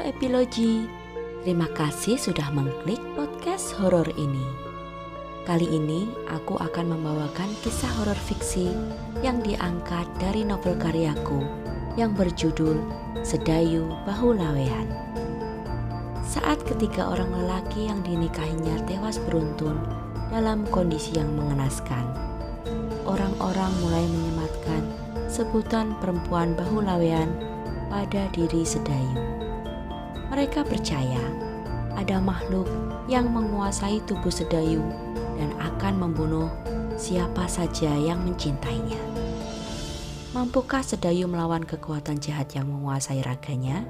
Epilogi. Terima kasih sudah mengklik podcast horor ini. Kali ini aku akan membawakan kisah horor fiksi yang diangkat dari novel karyaku yang berjudul Sedayu Bahu Lawean. Saat ketiga orang lelaki yang dinikahinya tewas beruntun dalam kondisi yang mengenaskan, orang-orang mulai menyematkan sebutan perempuan bahu lawean pada diri Sedayu. Mereka percaya ada makhluk yang menguasai tubuh Sedayu dan akan membunuh siapa saja yang mencintainya. Mampukah Sedayu melawan kekuatan jahat yang menguasai raganya?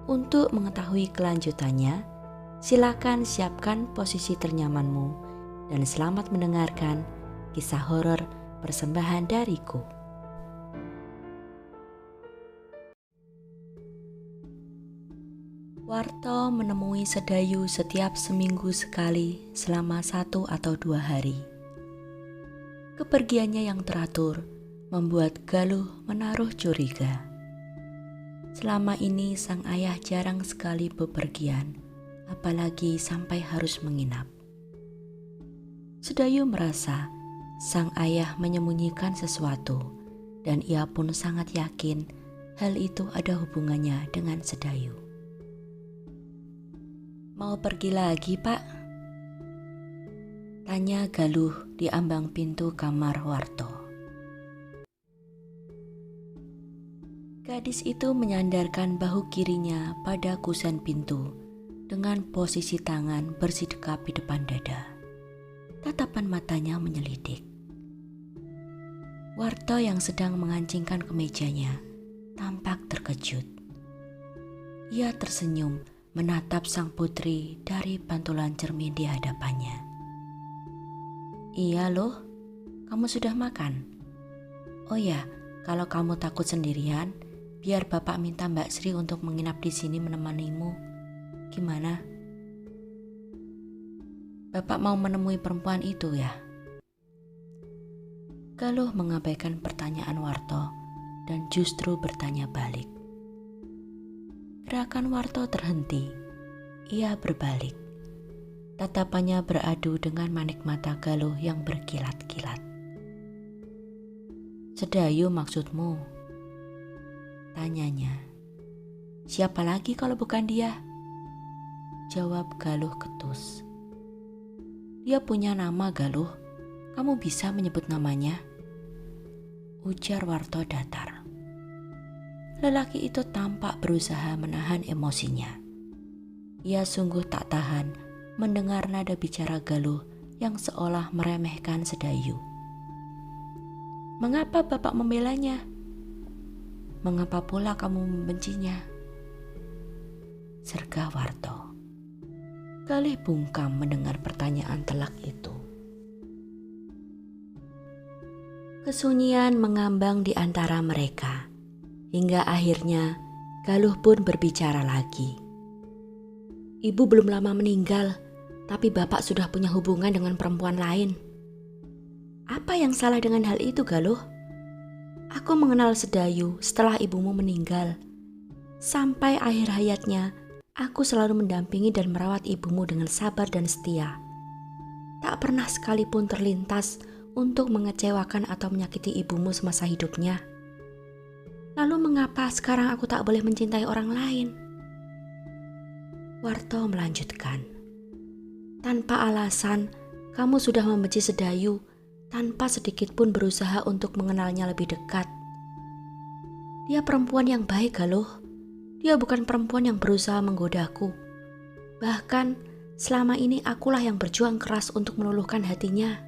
Untuk mengetahui kelanjutannya, silakan siapkan posisi ternyamanmu dan selamat mendengarkan kisah horor persembahan dariku. Warto menemui Sedayu setiap seminggu sekali selama 1 atau 2 hari. Kepergiannya yang teratur membuat Galuh menaruh curiga. Selama ini sang ayah jarang sekali bepergian, apalagi sampai harus menginap. Sedayu merasa sang ayah menyembunyikan sesuatu dan ia pun sangat yakin hal itu ada hubungannya dengan Sedayu. Mau pergi lagi, Pak? Tanya Galuh di ambang pintu kamar Warto. Gadis itu menyandarkan bahu kirinya pada kusen pintu dengan posisi tangan bersidekap di depan dada. Tatapan matanya menyelidik. Warto yang sedang mengancingkan kemejanya tampak terkejut. Ia tersenyum menatap sang putri dari pantulan cermin di hadapannya. Iya loh, kamu sudah makan? Oh ya, kalau kamu takut sendirian, biar Bapak minta Mbak Sri untuk menginap di sini menemanimu. Gimana? Bapak mau menemui perempuan itu ya? Galuh mengabaikan pertanyaan Warto dan justru bertanya balik. Gerakan Warto terhenti. Ia berbalik. Tatapannya beradu dengan manik mata Galuh yang berkilat-kilat. Sedayu maksudmu? Tanyanya. Siapa lagi kalau bukan dia? Jawab Galuh ketus. Dia punya nama, Galuh. Kamu bisa menyebut namanya? Ujar Warto datar. Lelaki itu tampak berusaha menahan emosinya. Ia sungguh tak tahan mendengar nada bicara Galuh yang seolah meremehkan Sedayu. Mengapa Bapak membelanya? Mengapa pula kamu membencinya? Sergah Warto. Galuh bungkam mendengar pertanyaan telak itu. Kesunyian mengambang di antara mereka. Hingga akhirnya Galuh pun berbicara lagi. Ibu belum lama meninggal, tapi Bapak sudah punya hubungan dengan perempuan lain. Apa yang salah dengan hal itu, Galuh? Aku mengenal Sedayu setelah ibumu meninggal. Sampai akhir hayatnya, aku selalu mendampingi dan merawat ibumu dengan sabar dan setia. Tak pernah sekalipun terlintas untuk mengecewakan atau menyakiti ibumu semasa hidupnya. Lalu mengapa sekarang aku tak boleh mencintai orang lain? Warto melanjutkan. Tanpa alasan, kamu sudah membenci Sedayu tanpa sedikit pun berusaha untuk mengenalnya lebih dekat. Dia perempuan yang baik, Galuh. Dia bukan perempuan yang berusaha menggodaku. Bahkan selama ini akulah yang berjuang keras untuk meluluhkan hatinya.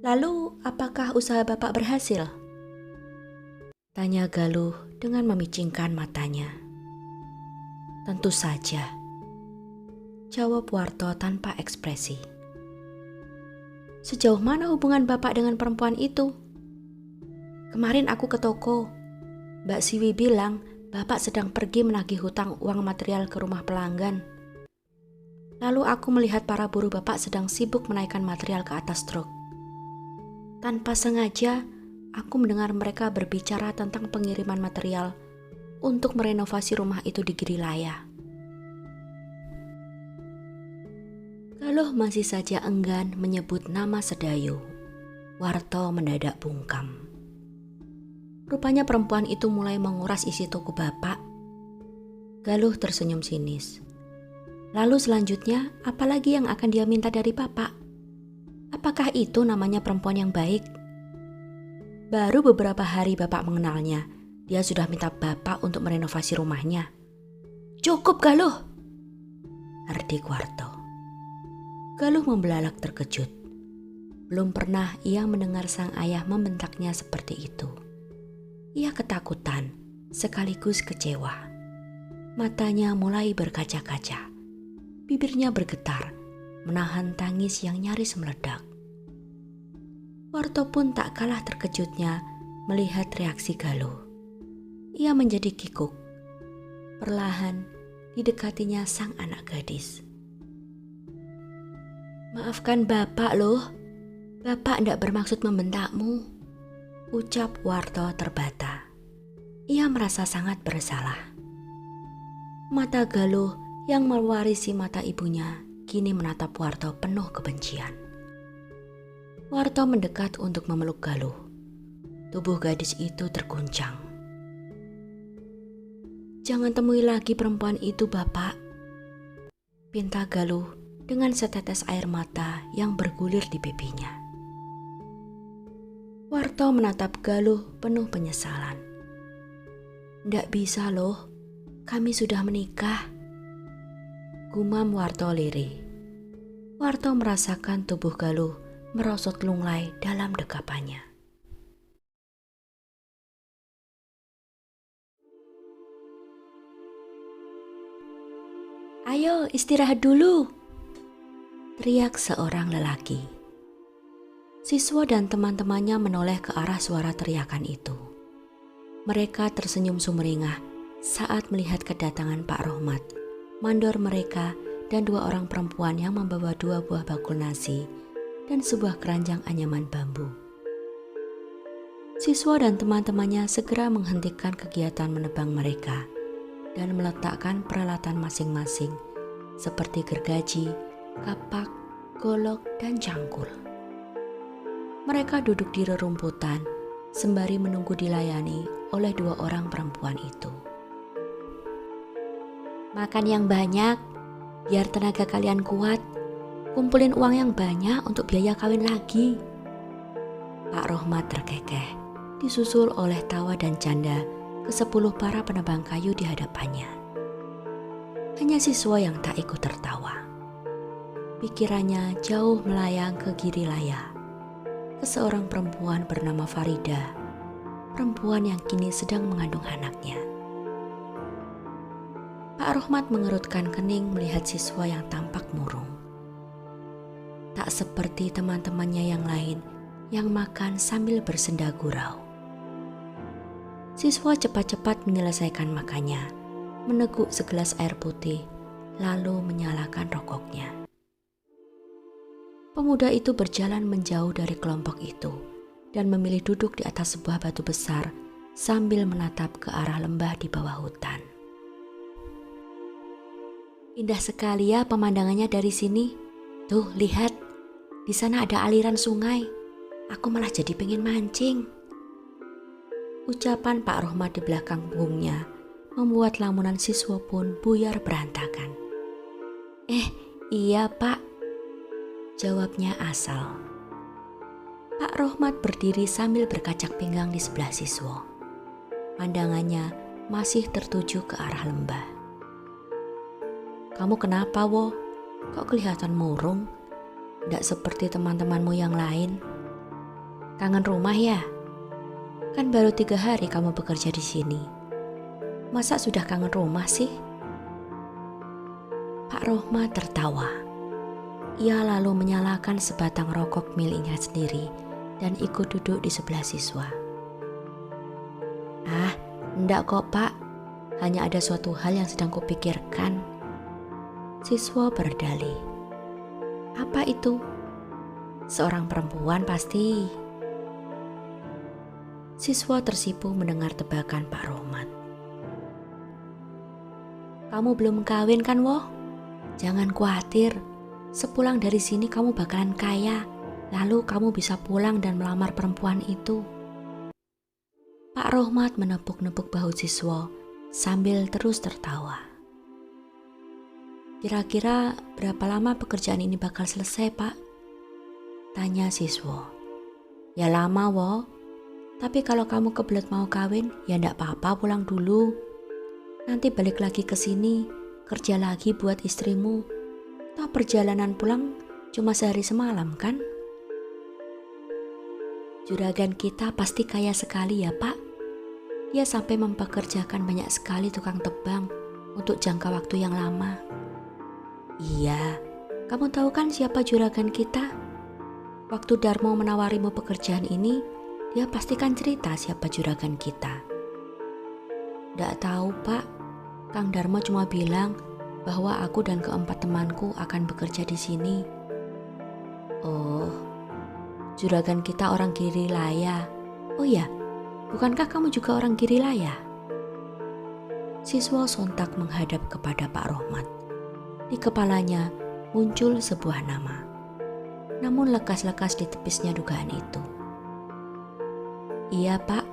Lalu apakah usaha Bapak berhasil? Tanya Galuh dengan memicingkan matanya. Tentu saja, jawab Warto tanpa ekspresi. Sejauh mana hubungan Bapak dengan perempuan itu? Kemarin aku ke toko. Mbak Siwi bilang Bapak sedang pergi menagih hutang uang material ke rumah pelanggan. Lalu aku melihat para buruh Bapak sedang sibuk menaikkan material ke atas truk. Tanpa sengaja, aku mendengar mereka berbicara tentang pengiriman material untuk merenovasi rumah itu di Girilaya. Galuh masih saja enggan menyebut nama Sedayu. Warto mendadak bungkam. Rupanya perempuan itu mulai menguras isi toko bapak. Galuh tersenyum sinis. Lalu selanjutnya, apalagi yang akan dia minta dari bapak? Apakah itu namanya perempuan yang baik? Baru beberapa hari bapak mengenalnya, dia sudah minta bapak untuk merenovasi rumahnya. Cukup Galuh, herdik Warto. Galuh membelalak terkejut. Belum pernah ia mendengar sang ayah membentaknya seperti itu. Ia ketakutan, sekaligus kecewa. Matanya mulai berkaca-kaca. Bibirnya bergetar, menahan tangis yang nyaris meledak. Warto pun tak kalah terkejutnya melihat reaksi Galuh. Ia menjadi kikuk. Perlahan didekatinya sang anak gadis. Maafkan bapak loh, bapak tidak bermaksud membentakmu, ucap Warto terbata. Ia merasa sangat bersalah. Mata Galuh yang mewarisi mata ibunya kini menatap Warto penuh kebencian. Warto mendekat untuk memeluk Galuh. Tubuh gadis itu terguncang. Jangan temui lagi perempuan itu, Bapak, pinta Galuh dengan setetes air mata yang bergulir di pipinya. Warto menatap Galuh penuh penyesalan. Ndak bisa loh, kami sudah menikah, gumam Warto lirih. Warto merasakan tubuh Galuh merosot lunglai dalam dekapannya. Ayo istirahat dulu, teriak seorang lelaki. Siswa dan teman-temannya menoleh ke arah suara teriakan itu. Mereka tersenyum sumringah saat melihat kedatangan Pak Rohmat, mandor mereka, dan dua orang perempuan yang membawa 2 buah bakul nasi dan sebuah keranjang anyaman bambu. Siswa dan teman-temannya segera menghentikan kegiatan menebang mereka dan meletakkan peralatan masing-masing seperti gergaji, kapak, golok, dan cangkul. Mereka duduk di rerumputan sembari menunggu dilayani oleh 2 orang perempuan itu. Makan yang banyak, biar tenaga kalian kuat. Kumpulin uang yang banyak untuk biaya kawin lagi. Pak Rohmat terkekeh, disusul oleh tawa dan canda ke-10 para penebang kayu di hadapannya. Hanya siswa yang tak ikut tertawa. Pikirannya jauh melayang ke Girilaya, ke seorang perempuan bernama Farida, perempuan yang kini sedang mengandung anaknya. Pak Rohmat mengerutkan kening melihat siswa yang tampak murung. Tak seperti teman-temannya yang lain yang makan sambil bersenda gurau. Siswa cepat-cepat menyelesaikan makannya, meneguk segelas air putih, lalu menyalakan rokoknya. Pemuda itu berjalan menjauh dari kelompok itu dan memilih duduk di atas sebuah batu besar sambil menatap ke arah lembah di bawah hutan. Indah sekali ya pemandangannya dari sini. Tuh, lihat. Di sana ada aliran sungai. Aku malah jadi pengen mancing. Ucapan Pak Rohmat di belakang punggungnya membuat lamunan siswa pun buyar berantakan. Iya Pak, jawabnya asal. Pak Rohmat berdiri sambil berkacak pinggang di sebelah siswa. Pandangannya masih tertuju ke arah lembah. Kamu kenapa, Wo? Kok kelihatan murung? Tidak seperti teman-temanmu yang lain. Kangen rumah ya? Kan baru 3 hari kamu bekerja di sini. Masa sudah kangen rumah sih? Pak Rohmat tertawa. Ia lalu menyalakan sebatang rokok miliknya sendiri dan ikut duduk di sebelah siswa. Enggak kok Pak, hanya ada suatu hal yang sedang kupikirkan. Siswa berdalih. Apa itu? Seorang perempuan pasti. Siswa tersipu mendengar tebakan Pak Rohmat. Kamu belum kawin kan, Woh? Jangan khawatir, sepulang dari sini kamu bakalan kaya, lalu kamu bisa pulang dan melamar perempuan itu. Pak Rohmat menepuk-nepuk bahu siswa sambil terus tertawa. Kira-kira berapa lama pekerjaan ini bakal selesai, Pak? Tanya siswa. Ya lama, Woh. Tapi kalau kamu kebelet mau kawin, ya ndak apa-apa pulang dulu. Nanti balik lagi ke sini, kerja lagi buat istrimu. Toh perjalanan pulang cuma sehari semalam kan? Juragan kita pasti kaya sekali ya, Pak. Dia sampai mempekerjakan banyak sekali tukang tebang untuk jangka waktu yang lama. Iya, kamu tahu kan siapa juragan kita? Waktu Darmo menawarimu pekerjaan ini, dia pastikan cerita siapa juragan kita. Nggak tahu, Pak. Kang Darmo cuma bilang bahwa aku dan keempat temanku akan bekerja di sini. Oh, juragan kita orang Girilaya. Oh iya, bukankah kamu juga orang Girilaya? Siswa sontak menghadap kepada Pak Rohmat. Di kepalanya muncul sebuah nama. Namun lekas-lekas ditepisnya dugaan itu. Iya, Pak,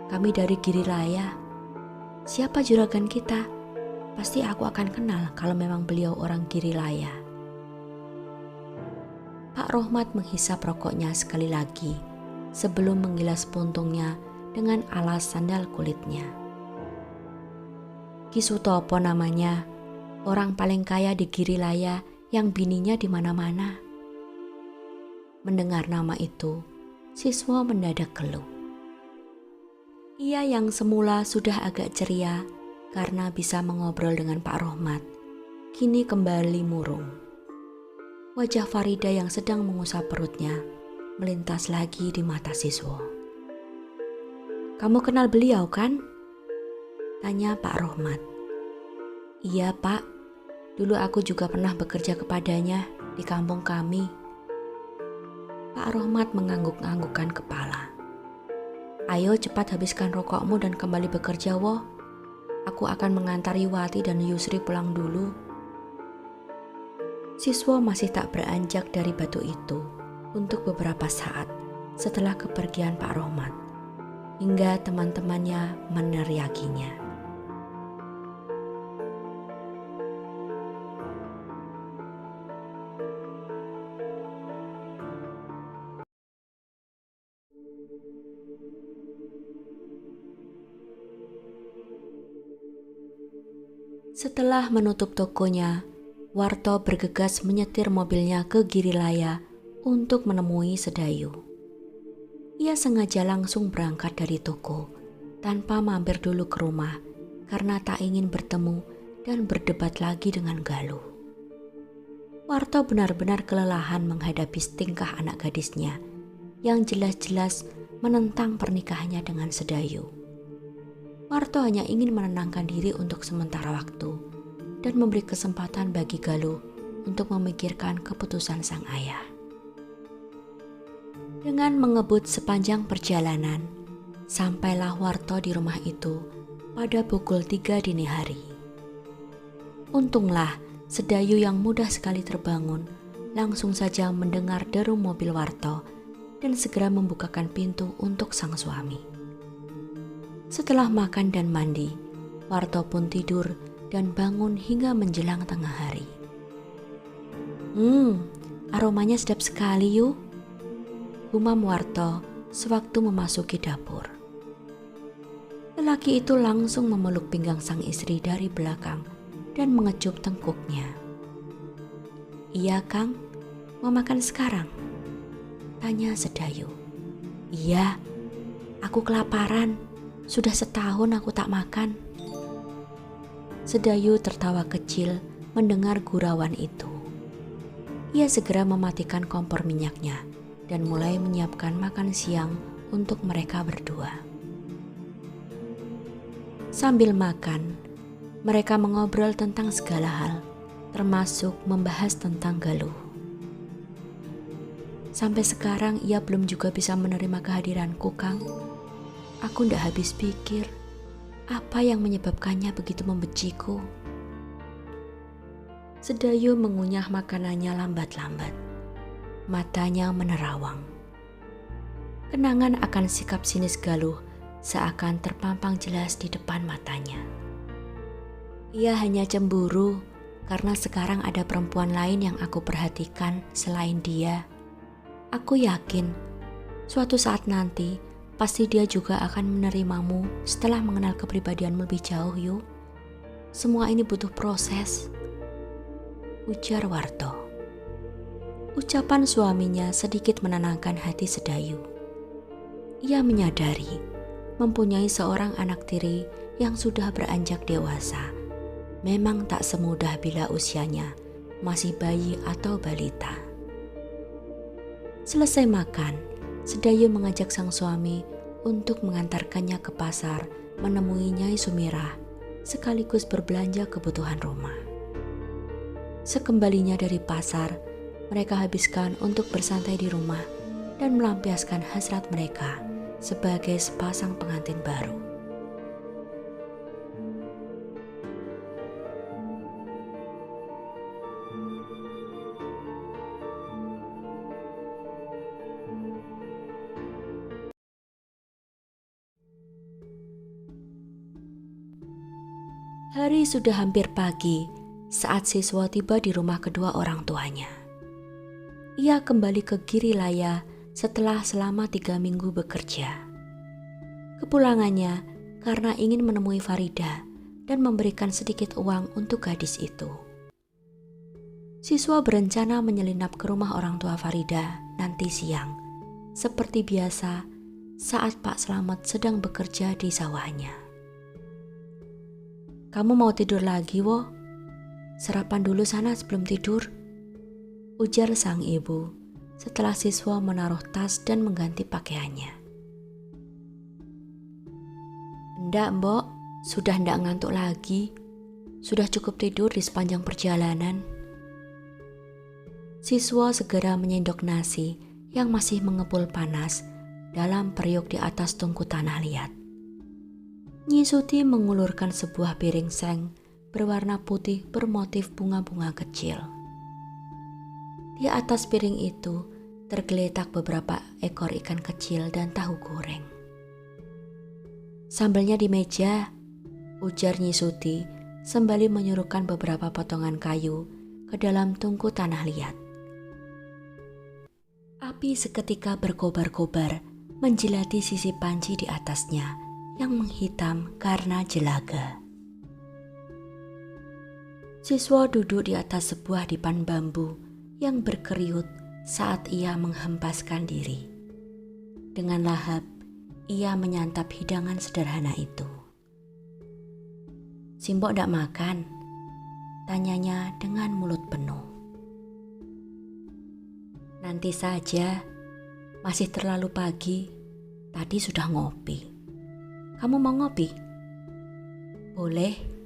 kami dari Girilaya. Siapa juragan kita? Pasti aku akan kenal kalau memang beliau orang Girilaya. Pak Rohmat menghisap rokoknya sekali lagi sebelum mengilas puntungnya dengan alas sandal kulitnya. Ki Sutopo namanya, orang paling kaya di Girilaya yang bininya di mana-mana. Mendengar nama itu, siswa mendadak keluh. Ia yang semula sudah agak ceria karena bisa mengobrol dengan Pak Rohmat, kini kembali murung. Wajah Farida yang sedang mengusap perutnya melintas lagi di mata siswa. Kamu kenal beliau kan? Tanya Pak Rohmat. Iya, Pak, dulu aku juga pernah bekerja kepadanya di kampung kami. Pak Rohmat mengangguk-anggukkan kepala. Ayo cepat habiskan rokokmu dan kembali bekerja, Woh. Aku akan mengantari Wati dan Yusri pulang dulu. Siswa masih tak beranjak dari batu itu untuk beberapa saat setelah kepergian Pak Rohmat, hingga teman-temannya meneriakinya. Setelah menutup tokonya, Warto bergegas menyetir mobilnya ke Girilaya untuk menemui Sedayu. Ia sengaja langsung berangkat dari toko tanpa mampir dulu ke rumah karena tak ingin bertemu dan berdebat lagi dengan Galuh. Warto benar-benar kelelahan menghadapi tingkah anak gadisnya yang jelas-jelas menentang pernikahannya dengan Sedayu. Warto hanya ingin menenangkan diri untuk sementara waktu dan memberi kesempatan bagi Galuh untuk memikirkan keputusan sang ayah. Dengan mengebut sepanjang perjalanan, sampailah Warto di rumah itu pada pukul 3 dini hari. Untunglah Sedayu yang mudah sekali terbangun langsung saja mendengar deru mobil Warto dan segera membukakan pintu untuk sang suami. Setelah makan dan mandi, Warto pun tidur dan bangun hingga menjelang tengah hari. Aromanya sedap sekali yuk, gumam Warto sewaktu memasuki dapur. Lelaki itu langsung memeluk pinggang sang istri dari belakang dan mengecup tengkuknya. Iya, Kang, mau makan sekarang? Tanya Sedayu. Iya, aku kelaparan. Sudah setahun aku tak makan. Sedayu tertawa kecil mendengar gurauan itu. Ia segera mematikan kompor minyaknya dan mulai menyiapkan makan siang untuk mereka berdua. Sambil makan, mereka mengobrol tentang segala hal, termasuk membahas tentang Galuh. Sampai sekarang ia belum juga bisa menerima kehadiranku, Kang. Aku ndak habis pikir apa yang menyebabkannya begitu membenciku. Sedayu mengunyah makanannya lambat-lambat. Matanya menerawang. Kenangan akan sikap sinis Galuh seakan terpampang jelas di depan matanya. Ia hanya cemburu karena sekarang ada perempuan lain yang aku perhatikan selain dia. Aku yakin suatu saat nanti pasti dia juga akan menerimamu setelah mengenal kepribadianmu lebih jauh, Yu. Semua ini butuh proses, ujar Warto. Ucapan suaminya sedikit menenangkan hati Sedayu. Ia menyadari mempunyai seorang anak tiri yang sudah beranjak dewasa memang tak semudah bila usianya masih bayi atau balita. Selesai makan, Sedayu mengajak sang suami untuk mengantarkannya ke pasar menemui Nyai Sumirah sekaligus berbelanja kebutuhan rumah. Sekembalinya dari pasar, mereka habiskan untuk bersantai di rumah dan melampiaskan hasrat mereka sebagai sepasang pengantin baru. Hari sudah hampir pagi saat siswa tiba di rumah kedua orang tuanya. Ia kembali ke Girilaya setelah selama 3 minggu bekerja. Kepulangannya karena ingin menemui Farida dan memberikan sedikit uang untuk gadis itu. Siswa berencana menyelinap ke rumah orang tua Farida nanti siang, seperti biasa saat Pak Slamet sedang bekerja di sawahnya. "Kamu mau tidur lagi, Wo? Sarapan dulu sana sebelum tidur," ujar sang ibu setelah siswa menaruh tas dan mengganti pakaiannya. "Ndak, Mbok, sudah ndak ngantuk lagi. Sudah cukup tidur di sepanjang perjalanan." Siswa segera menyendok nasi yang masih mengepul panas dalam periuk di atas tungku tanah liat. Nyi Suti mengulurkan sebuah piring seng berwarna putih bermotif bunga-bunga kecil. Di atas piring itu tergeletak beberapa ekor ikan kecil dan tahu goreng. "Sambalnya di meja," ujar Nyi Suti sembari menyuruhkan beberapa potongan kayu ke dalam tungku tanah liat. Api seketika berkobar-kobar menjilati sisi panci di atasnya yang menghitam karena jelaga. Siswa duduk di atas sebuah dipan bambu yang berkeriut saat ia menghempaskan diri. Dengan lahap, ia menyantap hidangan sederhana itu. "Simbok ndak makan?" tanyanya dengan mulut penuh. "Nanti saja, masih terlalu pagi. Tadi sudah ngopi. Kamu mau ngopi?" "Boleh."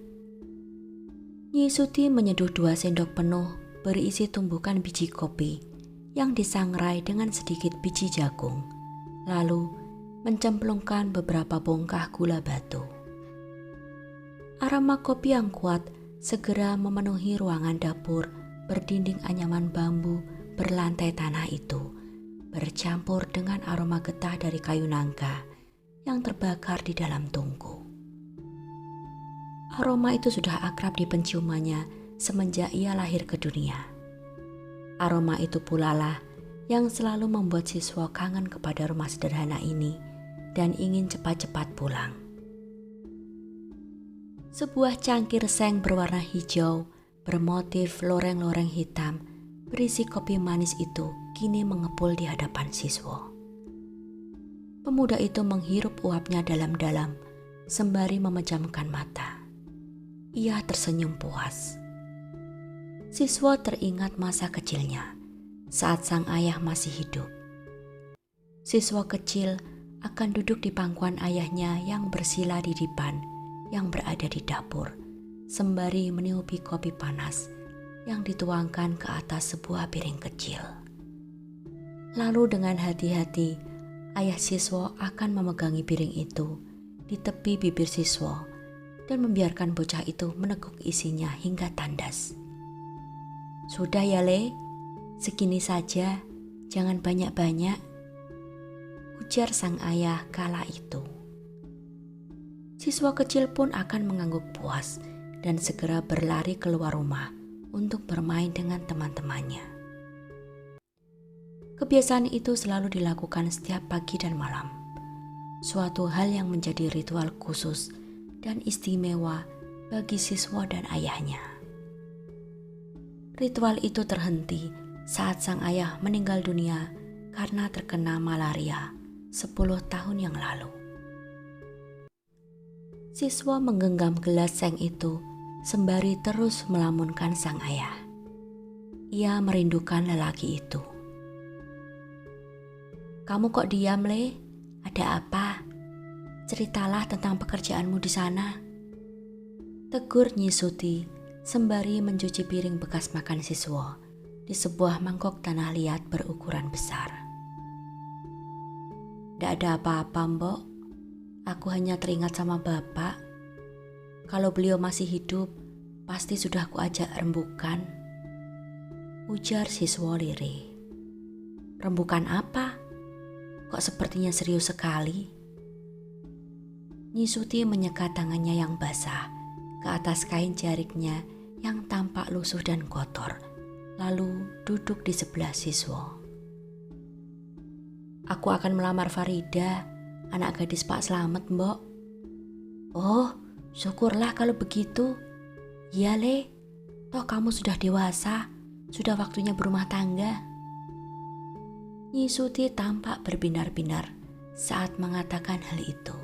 Nyi Suti menyeduh 2 sendok penuh berisi tumbukan biji kopi yang disangrai dengan sedikit biji jagung, lalu mencemplungkan beberapa bongkah gula batu. Aroma kopi yang kuat segera memenuhi ruangan dapur berdinding anyaman bambu berlantai tanah itu, bercampur dengan aroma getah dari kayu nangka yang terbakar di dalam tungku. Aroma itu sudah akrab di penciumannya semenjak ia lahir ke dunia. Aroma itu pula lah yang selalu membuat siswa kangen kepada rumah sederhana ini dan ingin cepat-cepat pulang. Sebuah cangkir seng berwarna hijau bermotif loreng-loreng hitam berisi kopi manis itu kini mengepul di hadapan siswa. Pemuda itu menghirup uapnya dalam-dalam sembari memejamkan mata. Ia tersenyum puas. Siswa teringat masa kecilnya saat sang ayah masih hidup. Siswa kecil akan duduk di pangkuan ayahnya yang bersila di dipan yang berada di dapur, sembari meniupi kopi panas yang dituangkan ke atas sebuah piring kecil. Lalu dengan hati-hati, ayah siswa akan memegangi piring itu di tepi bibir siswa dan membiarkan bocah itu meneguk isinya hingga tandas. Sudah ya Le, segini saja, jangan banyak-banyak, ujar sang ayah kala itu. Siswa kecil pun akan mengangguk puas dan segera berlari keluar rumah untuk bermain dengan teman-temannya. Kebiasaan itu selalu dilakukan setiap pagi dan malam. Suatu hal yang menjadi ritual khusus dan istimewa bagi siswa dan ayahnya. Ritual itu terhenti saat sang ayah meninggal dunia karena terkena malaria 10 tahun yang lalu. Siswa menggenggam gelas seng itu sembari terus melamunkan sang ayah. Ia merindukan lelaki itu. Kamu kok diam, Le? Ada apa? Ceritalah tentang pekerjaanmu di sana. Tegur Nyi Suti sembari mencuci piring bekas makan siswa di sebuah mangkok tanah liat berukuran besar. Tidak ada apa-apa, Mbok. Aku hanya teringat sama Bapak. Kalau beliau masih hidup, pasti sudah aku ajak rembukan. Ujar siswa lirih. Rembukan apa? Kok sepertinya serius sekali? Nyi Suti menyekat tangannya yang basah ke atas kain jariknya yang tampak lusuh dan kotor, lalu duduk di sebelah siswa. Aku akan melamar Farida, anak gadis Pak Slamet, Mbok. Oh, syukurlah kalau begitu. Iya, Le, toh kamu sudah dewasa, sudah waktunya berumah tangga. Nyi Suti tampak berbinar-binar saat mengatakan hal itu.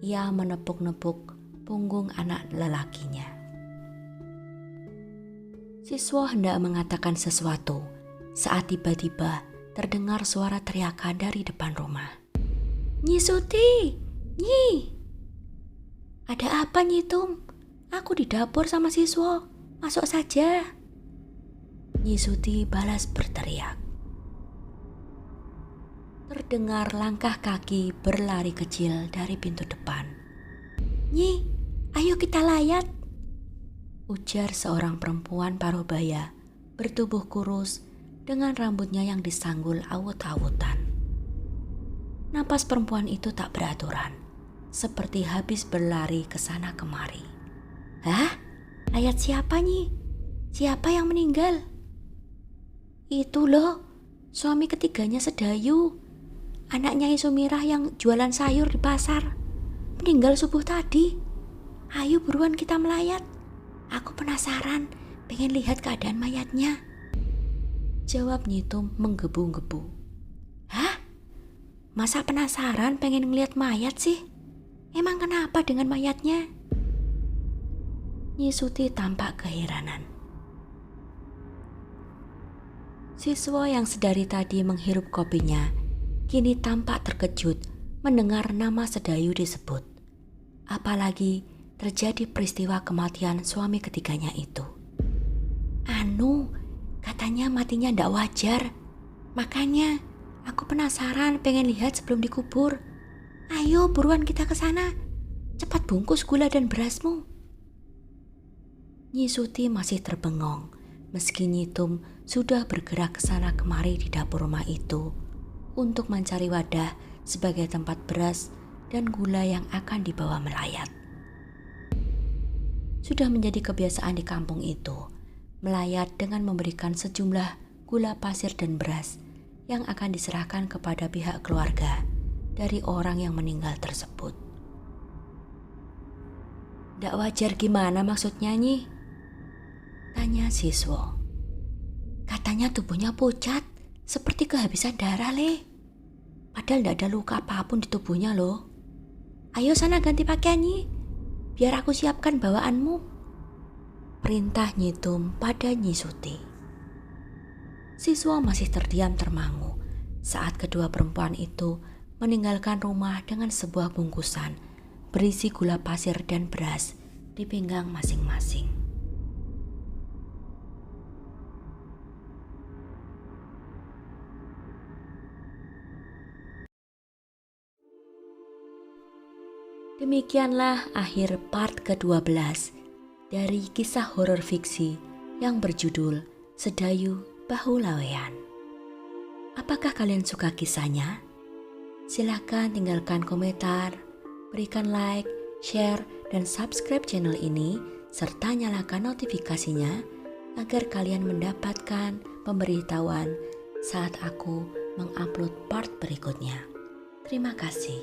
Ia menepuk-nepuk punggung anak lelakinya. Siswa hendak mengatakan sesuatu saat tiba-tiba terdengar suara teriakan dari depan rumah. Nyi Suti! Nyi! Ada apa, Nyi Tum? Aku di dapur sama siswa. Masuk saja. Nyi Suti balas berteriak. Terdengar langkah kaki berlari kecil dari pintu depan. Nyi, ayo kita layat, ujar seorang perempuan paruh baya bertubuh kurus dengan rambutnya yang disanggul awut-awutan. Napas perempuan itu tak beraturan, seperti habis berlari ke sana kemari. Hah? Layat siapa, Nyi? Siapa yang meninggal? Itu loh, suami ketiganya Sedayu. Anaknya Sumirah yang jualan sayur di pasar. Meninggal subuh tadi. Ayo buruan kita melayat. Aku penasaran, pengen lihat keadaan mayatnya. Jawab Nyi Tum menggebu-gebu. Hah? Masa penasaran pengen ngeliat mayat sih? Emang kenapa dengan mayatnya? Nyi Suti tampak keheranan. Siswa yang sedari tadi menghirup kopinya kini tampak terkejut mendengar nama Sedayu disebut. Apalagi terjadi peristiwa kematian suami ketiganya itu. Katanya matinya ndak wajar. Makanya aku penasaran pengen lihat sebelum dikubur. Ayo buruan kita ke sana. Cepat bungkus gula dan berasmu. Nyi Suti masih terbengong meski Nyi Tum sudah bergerak ke sana kemari di dapur rumah itu untuk mencari wadah sebagai tempat beras dan gula yang akan dibawa melayat. Sudah menjadi kebiasaan di kampung itu, melayat dengan memberikan sejumlah gula pasir dan beras yang akan diserahkan kepada pihak keluarga dari orang yang meninggal tersebut. Ndak wajar gimana maksudnya, Nyi? Tanya siswa. Katanya tubuhnya pucat, seperti kehabisan darah, Le. Padahal tidak ada luka apapun di tubuhnya loh. Ayo sana ganti pakaian, Nyi. Biar aku siapkan bawaanmu. Perintah Nyi Tum pada Nyi Suti. Siswa masih terdiam termangu saat kedua perempuan itu meninggalkan rumah dengan sebuah bungkusan berisi gula pasir dan beras di pinggang masing-masing. Demikianlah akhir part ke-12 dari kisah horor fiksi yang berjudul Sedayu Bahu Lawean. Apakah kalian suka kisahnya? Silahkan tinggalkan komentar, berikan like, share, dan subscribe channel ini, serta nyalakan notifikasinya agar kalian mendapatkan pemberitahuan saat aku mengupload part berikutnya. Terima kasih.